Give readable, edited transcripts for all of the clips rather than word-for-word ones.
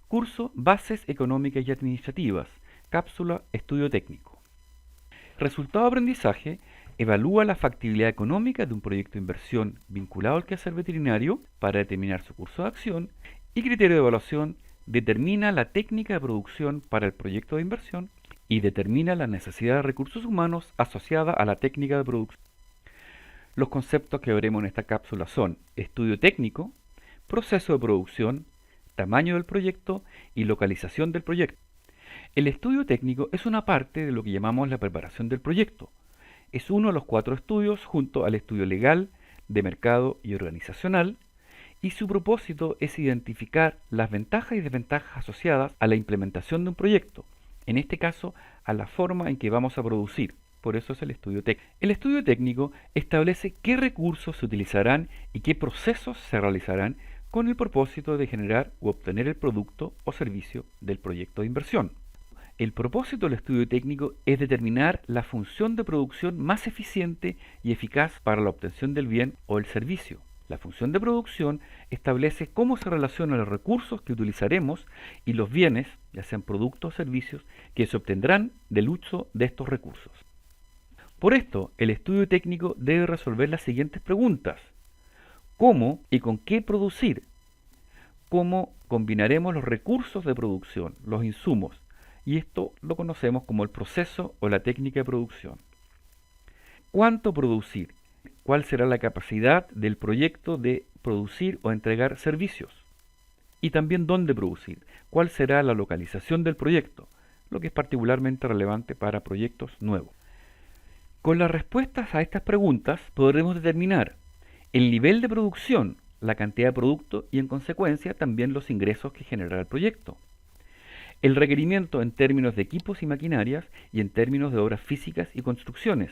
Curso Bases Económicas y Administrativas, cápsula Estudio Técnico. Resultado de aprendizaje: evalúa la factibilidad económica de un proyecto de inversión vinculado al quehacer veterinario para determinar su curso de acción, y criterio de evaluación: determina la técnica de producción para el proyecto de inversión y determina la necesidad de recursos humanos asociada a la técnica de producción. Los conceptos que veremos en esta cápsula son estudio técnico, proceso de producción, tamaño del proyecto y localización del proyecto. El estudio técnico es una parte de lo que llamamos la preparación del proyecto. Es uno de los 4 estudios junto al estudio legal, de mercado y organizacional, y su propósito es identificar las ventajas y desventajas asociadas a la implementación de un proyecto, en este caso a la forma en que vamos a producir. Por eso es el estudio técnico. El estudio técnico establece qué recursos se utilizarán y qué procesos se realizarán con el propósito de generar u obtener el producto o servicio del proyecto de inversión. El propósito del estudio técnico es determinar la función de producción más eficiente y eficaz para la obtención del bien o el servicio. La función de producción establece cómo se relacionan los recursos que utilizaremos y los bienes, ya sean productos o servicios, que se obtendrán del uso de estos recursos. Por esto, el estudio técnico debe resolver las siguientes preguntas: ¿cómo y con qué producir? ¿Cómo combinaremos los recursos de producción, los insumos? Y esto lo conocemos como el proceso o la técnica de producción. ¿Cuánto producir? ¿Cuál será la capacidad del proyecto de producir o entregar servicios? Y también dónde producir. ¿Cuál será la localización del proyecto? Lo que es particularmente relevante para proyectos nuevos. Con las respuestas a estas preguntas podremos determinar el nivel de producción, la cantidad de producto y en consecuencia también los ingresos que generará el proyecto. El requerimiento en términos de equipos y maquinarias y en términos de obras físicas y construcciones.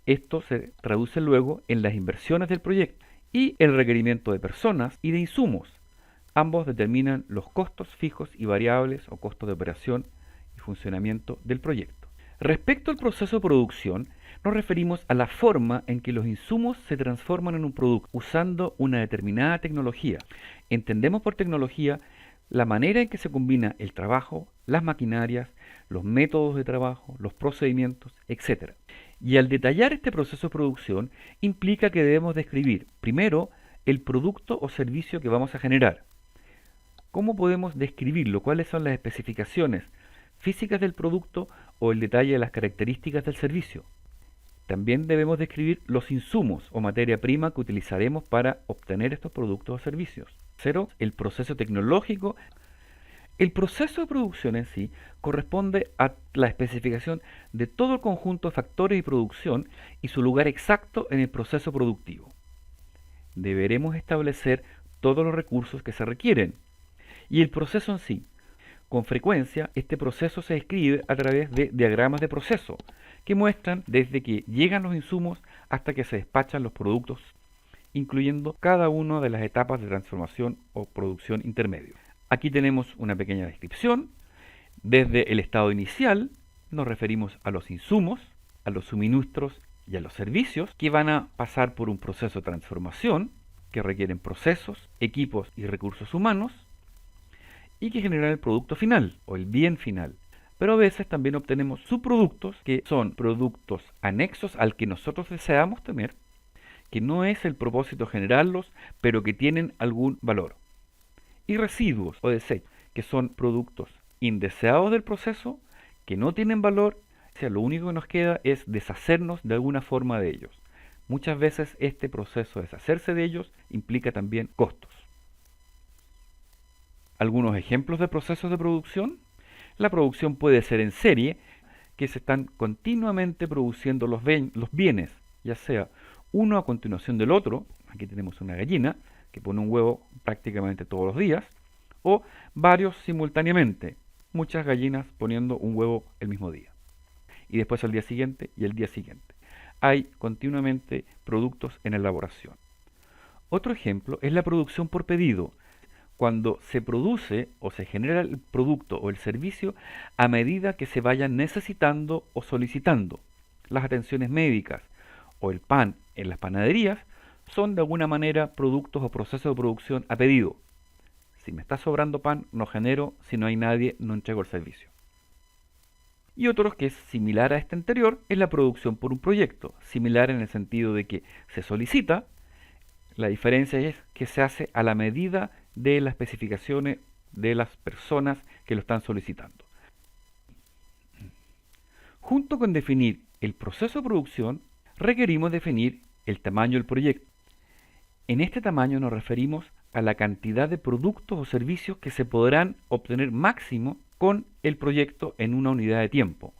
Esto se traduce luego en las inversiones del proyecto. Y el requerimiento de personas y de insumos. Ambos determinan los costos fijos y variables o costos de operación y funcionamiento del proyecto. Respecto al proceso de producción, nos referimos a la forma en que los insumos se transforman en un producto usando una determinada tecnología. Entendemos por tecnología la manera en que se combina el trabajo, las maquinarias, los métodos de trabajo, los procedimientos, etc. Y al detallar este proceso de producción implica que debemos describir primero el producto o servicio que vamos a generar. ¿Cómo podemos describirlo? ¿Cuáles son las especificaciones físicas del producto o el detalle de las características del servicio? También debemos describir los insumos o materia prima que utilizaremos para obtener estos productos o servicios. Tercero, el proceso tecnológico. El proceso de producción en sí corresponde a la especificación de todo el conjunto de factores de producción y su lugar exacto en el proceso productivo. Deberemos establecer todos los recursos que se requieren. Y el proceso en sí. Con frecuencia, este proceso se describe a través de diagramas de proceso, que muestran desde que llegan los insumos hasta que se despachan los productos, incluyendo cada una de las etapas de transformación o producción intermedio. Aquí tenemos una pequeña descripción. Desde el estado inicial nos referimos a los insumos, a los suministros y a los servicios que van a pasar por un proceso de transformación que requieren procesos, equipos y recursos humanos y que generan el producto final o el bien final. Pero a veces también obtenemos subproductos que son productos anexos al que nosotros deseamos tener, que no es el propósito generarlos, pero que tienen algún valor. Y residuos o desechos, que son productos indeseados del proceso, que no tienen valor, o sea, lo único que nos queda es deshacernos de alguna forma de ellos. Muchas veces este proceso de deshacerse de ellos implica también costos. Algunos ejemplos de procesos de producción. La producción puede ser en serie, que se están continuamente produciendo los bienes, ya sea uno a continuación del otro. Aquí tenemos una gallina que pone un huevo prácticamente todos los días, o varios simultáneamente, muchas gallinas poniendo un huevo el mismo día, y después al día siguiente y el día siguiente. Hay continuamente productos en elaboración. Otro ejemplo es la producción por pedido, cuando se produce o se genera el producto o el servicio a medida que se vayan necesitando o solicitando. Las atenciones médicas o el pan en las panaderías son de alguna manera productos o procesos de producción a pedido. Si me está sobrando pan, no genero, si no hay nadie, no entrego el servicio. Y otro que es similar a este anterior es la producción por un proyecto, similar en el sentido de que se solicita, la diferencia es que se hace a la medida de las especificaciones de las personas que lo están solicitando. Junto con definir el proceso de producción, requerimos definir el tamaño del proyecto. En este tamaño nos referimos a la cantidad de productos o servicios que se podrán obtener máximo con el proyecto en una unidad de tiempo.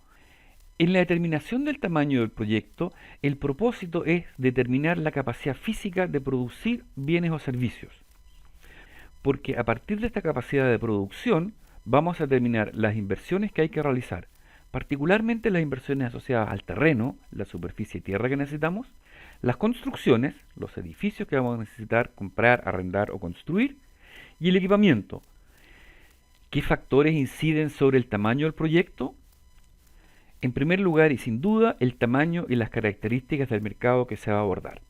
En la determinación del tamaño del proyecto, el propósito es determinar la capacidad física de producir bienes o servicios. Porque a partir de esta capacidad de producción, vamos a determinar las inversiones que hay que realizar, particularmente las inversiones asociadas al terreno, la superficie y tierra que necesitamos, las construcciones, los edificios que vamos a necesitar comprar, arrendar o construir, y el equipamiento. ¿Qué factores inciden sobre el tamaño del proyecto? En primer lugar y sin duda, el tamaño y las características del mercado que se va a abordar.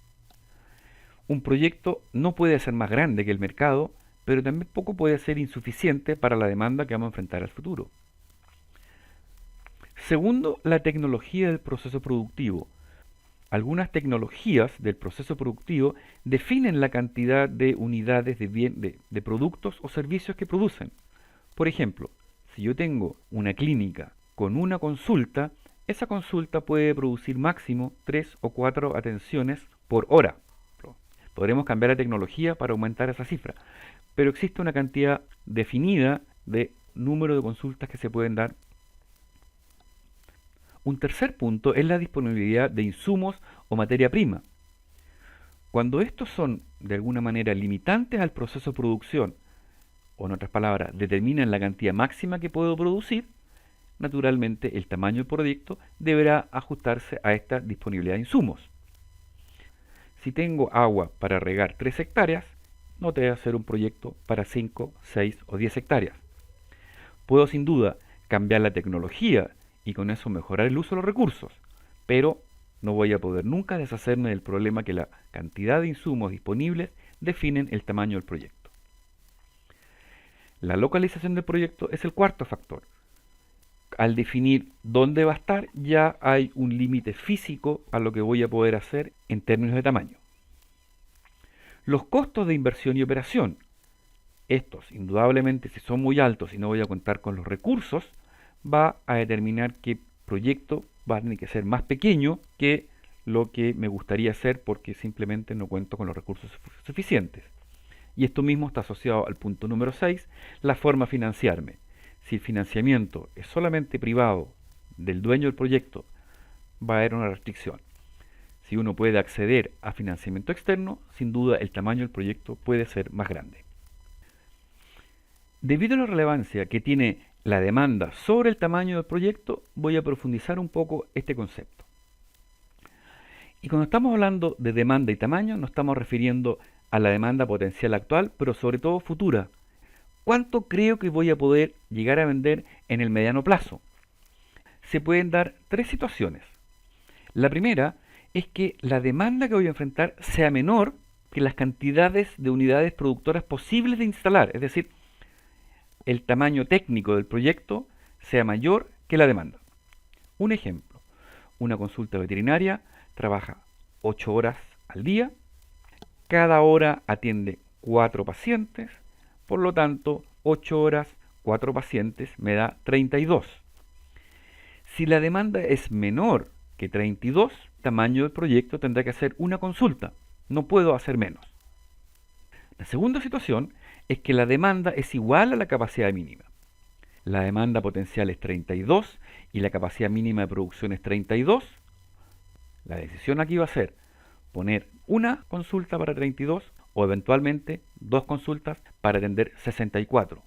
Un proyecto no puede ser más grande que el mercado, pero tampoco puede ser insuficiente para la demanda que vamos a enfrentar al futuro. Segundo, la tecnología del proceso productivo. Algunas tecnologías del proceso productivo definen la cantidad de unidades de productos o servicios que producen. Por ejemplo, si yo tengo una clínica con una consulta, esa consulta puede producir máximo 3 o 4 atenciones por hora. Podremos cambiar la tecnología para aumentar esa cifra, pero existe una cantidad definida de número de consultas que se pueden dar. Un tercer punto es la disponibilidad de insumos o materia prima. Cuando estos son de alguna manera limitantes al proceso de producción, o en otras palabras, determinan la cantidad máxima que puedo producir, naturalmente el tamaño del proyecto deberá ajustarse a esta disponibilidad de insumos. Si tengo agua para regar 3 hectáreas, no te voy a hacer un proyecto para 5, 6 o 10 hectáreas. Puedo sin duda cambiar la tecnología y con eso mejorar el uso de los recursos, pero no voy a poder nunca deshacerme del problema que la cantidad de insumos disponibles definen el tamaño del proyecto. La localización del proyecto es el cuarto factor. Al definir dónde va a estar, ya hay un límite físico a lo que voy a poder hacer en términos de tamaño. Los costos de inversión y operación. Estos, indudablemente, si son muy altos y no voy a contar con los recursos, va a determinar qué proyecto va a tener que ser más pequeño que lo que me gustaría hacer porque simplemente no cuento con los recursos suficientes. Y esto mismo está asociado al punto número 6, la forma de financiarme. Si el financiamiento es solamente privado del dueño del proyecto, va a haber una restricción. Si uno puede acceder a financiamiento externo, sin duda el tamaño del proyecto puede ser más grande. Debido a la relevancia que tiene la demanda sobre el tamaño del proyecto, voy a profundizar un poco este concepto. Y cuando estamos hablando de demanda y tamaño, nos estamos refiriendo a la demanda potencial actual, pero sobre todo futura. ¿Cuánto creo que voy a poder llegar a vender en el mediano plazo? Se pueden dar 3 situaciones. La primera es que la demanda que voy a enfrentar sea menor que las cantidades de unidades productoras posibles de instalar, es decir, el tamaño técnico del proyecto sea mayor que la demanda. Un ejemplo, una consulta veterinaria trabaja 8 horas al día, cada hora atiende 4 pacientes, por lo tanto 8 horas, 4 pacientes me da 32. Si la demanda es menor que 32, el tamaño del proyecto tendrá que hacer una consulta, no puedo hacer menos. La segunda situación es que la demanda es igual a la capacidad mínima. La demanda potencial es 32 y la capacidad mínima de producción es 32. La decisión aquí va a ser poner una consulta para 32 o eventualmente 2 consultas para atender 64.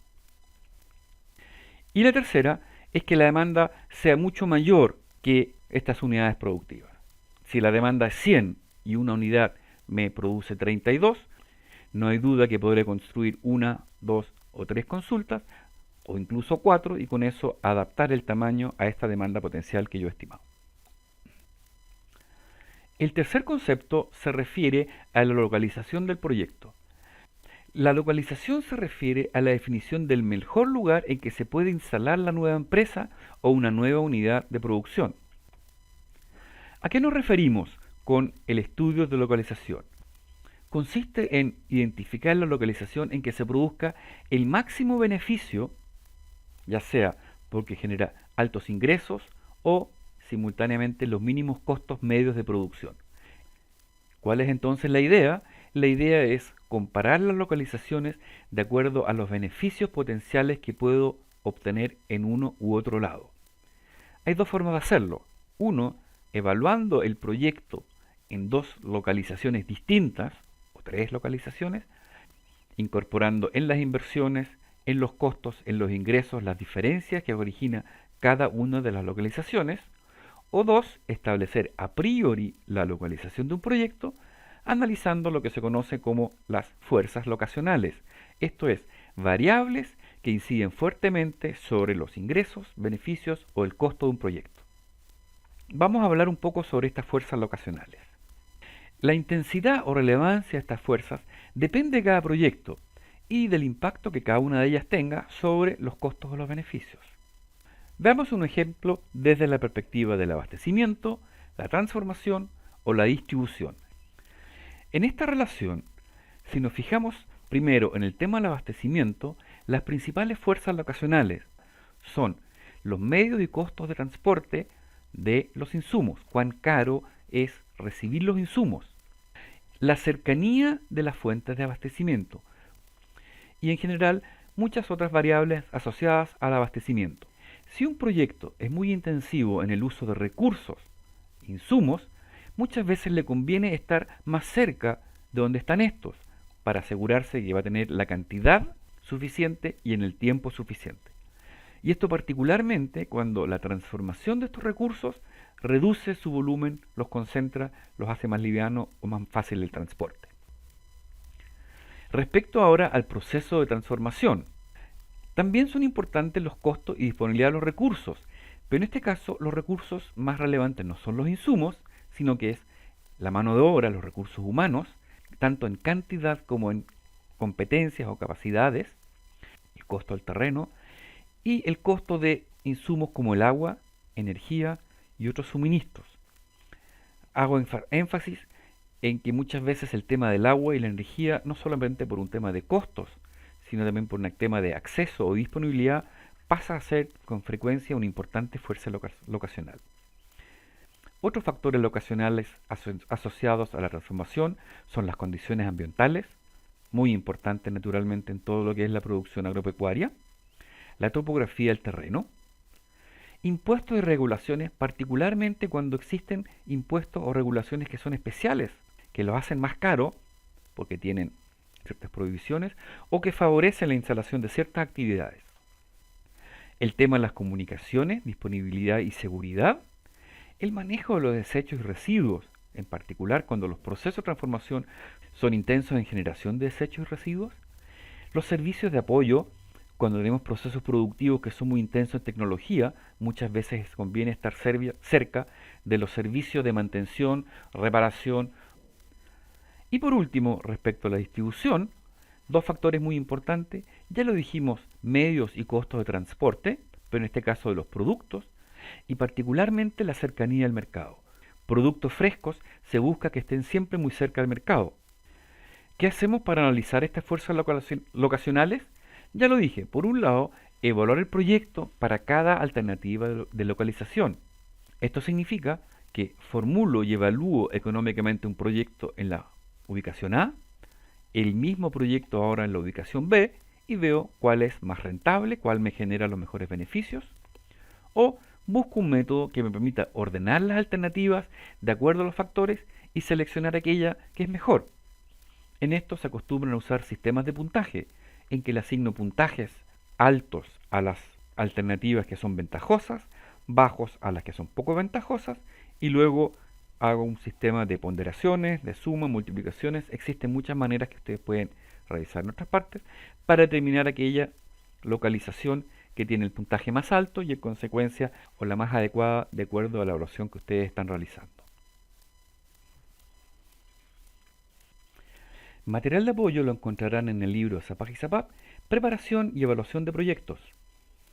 Y la tercera es que la demanda sea mucho mayor que estas unidades productivas. Si la demanda es 100 y una unidad me produce 32, no hay duda que podré construir 1, 2 o 3 consultas, o incluso 4, y con eso adaptar el tamaño a esta demanda potencial que yo he estimado. El tercer concepto se refiere a la localización del proyecto. La localización se refiere a la definición del mejor lugar en que se puede instalar la nueva empresa o una nueva unidad de producción. ¿A qué nos referimos con el estudio de localización? Consiste en identificar la localización en que se produzca el máximo beneficio, ya sea porque genera altos ingresos o simultáneamente los mínimos costos medios de producción. ¿Cuál es entonces la idea? La idea es comparar las localizaciones de acuerdo a los beneficios potenciales que puedo obtener en uno u otro lado. Hay dos formas de hacerlo. Uno, evaluando el proyecto en dos localizaciones distintas, o tres localizaciones, incorporando en las inversiones, en los costos, en los ingresos, las diferencias que origina cada una de las localizaciones. O dos, establecer a priori la localización de un proyecto, analizando lo que se conoce como las fuerzas locacionales, esto es, variables que inciden fuertemente sobre los ingresos, beneficios o el costo de un proyecto. Vamos a hablar un poco sobre estas fuerzas locacionales. La intensidad o relevancia de estas fuerzas depende de cada proyecto y del impacto que cada una de ellas tenga sobre los costos o los beneficios. Veamos un ejemplo desde la perspectiva del abastecimiento, la transformación o la distribución. En esta relación, si nos fijamos primero en el tema del abastecimiento, las principales fuerzas locacionales son los medios y costos de transporte de los insumos, cuán caro es recibir los insumos, la cercanía de las fuentes de abastecimiento y en general muchas otras variables asociadas al abastecimiento. Si un proyecto es muy intensivo en el uso de recursos, insumos, muchas veces le conviene estar más cerca de donde están estos para asegurarse que va a tener la cantidad suficiente y en el tiempo suficiente. Y esto particularmente cuando la transformación de estos recursos reduce su volumen, los concentra, los hace más livianos o más fácil el transporte. Respecto ahora al proceso de transformación, también son importantes los costos y disponibilidad de los recursos, pero en este caso los recursos más relevantes no son los insumos, sino que es la mano de obra, los recursos humanos, tanto en cantidad como en competencias o capacidades, el costo del terreno, y el costo de insumos como el agua, energía y otros suministros. Hago énfasis en que muchas veces el tema del agua y la energía, no solamente por un tema de costos, sino también por un tema de acceso o disponibilidad, pasa a ser con frecuencia una importante fuerza locacional. Otros factores locacionales asociados a la transformación son las condiciones ambientales, muy importantes naturalmente en todo lo que es la producción agropecuaria, la topografía del terreno, impuestos y regulaciones, particularmente cuando existen impuestos o regulaciones que son especiales, que los hacen más caros porque tienen ciertas prohibiciones o que favorecen la instalación de ciertas actividades. El tema de las comunicaciones, disponibilidad y seguridad, el manejo de los desechos y residuos, en particular cuando los procesos de transformación son intensos en generación de desechos y residuos, los servicios de apoyo, cuando tenemos procesos productivos que son muy intensos en tecnología, muchas veces conviene estar cerca de los servicios de mantención, reparación. Y por último, respecto a la distribución, dos factores muy importantes, ya lo dijimos, medios y costos de transporte, pero en este caso de los productos, y particularmente la cercanía al mercado. Productos frescos se busca que estén siempre muy cerca del mercado. ¿Qué hacemos para analizar estas fuerzas locacionales? Ya lo dije, por un lado, evaluar el proyecto para cada alternativa de localización. Esto significa que formulo y evalúo económicamente un proyecto en la ubicación A, el mismo proyecto ahora en la ubicación B, y veo cuál es más rentable, cuál me genera los mejores beneficios, o busco un método que me permita ordenar las alternativas de acuerdo a los factores y seleccionar aquella que es mejor. En esto se acostumbran a usar sistemas de puntaje, en que le asigno puntajes altos a las alternativas que son ventajosas, bajos a las que son poco ventajosas, y luego hago un sistema de ponderaciones, de suma, multiplicaciones. Existen muchas maneras que ustedes pueden realizar en otras partes para determinar aquella localización que tiene el puntaje más alto y en consecuencia o la más adecuada de acuerdo a la evaluación que ustedes están realizando. Material de apoyo lo encontrarán en el libro Zapag y Zapap, Preparación y Evaluación de Proyectos.